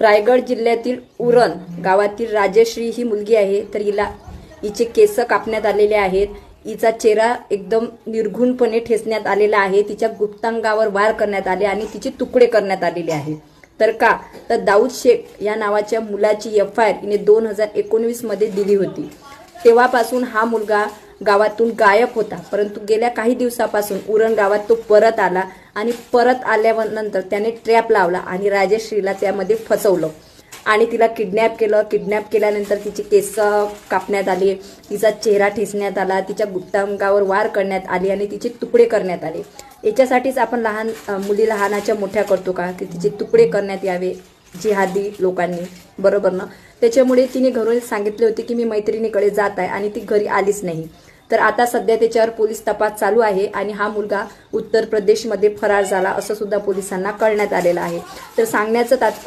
रायगड जिल्ह्यातील उरण गावातील राजश्री ही मुलगी आहे. तर हिचे केस कापण्यात आलेले आहेत. हिचा चेहरा एकदम निर्घुणपणे ठेचण्यात आलेला आहे. तिच्या गुप्तांगावर वार करण्यात आले आणि तिचे तुकडे करण्यात आलेले आहे. तर का तर दाऊद शेख या नावाच्या मुलाची FIR हिने 2019 मध्ये दिली होती. तेव्हापासून हा मुलगा गावातून गायब होता. परंतु गेल्या काही दिवसापासून उरण गावात तो परत आला आणि परत आल्यानंतर त्याने ट्रॅप लावला आणि राजश्रीला त्यामध्ये फसवलं आणि तिला किडनॅप केलं. किडनॅप केल्यानंतर तिचे केस कापण्यात आले, तिचा चेहरा ठेचण्यात आला, तिच्या गुप्तांगावर वार करण्यात आले आणि तिचे तुकडे करण्यात आले. याच्यासाठीच आपण लहान मुली लहानाच्या मोठ्या करतो का, की तिचे तुकडे करण्यात यावे जिहादी लोकांनी, बरोबर ना. त्याच्यामुळे तिने घरून सांगितले होते की मी मैत्रिणीकडे जात आहे आणि ती घरी आलीच नाही. तर आता सध्या त्याच्यावर पोलीस तपास चालू आहे आणि हा मुलगा उत्तर प्रदेशमध्ये फरार झाला असं सुद्धा पोलिसांना कळण्यात आलेलं आहे. तर सांगण्याचं तात्पर्य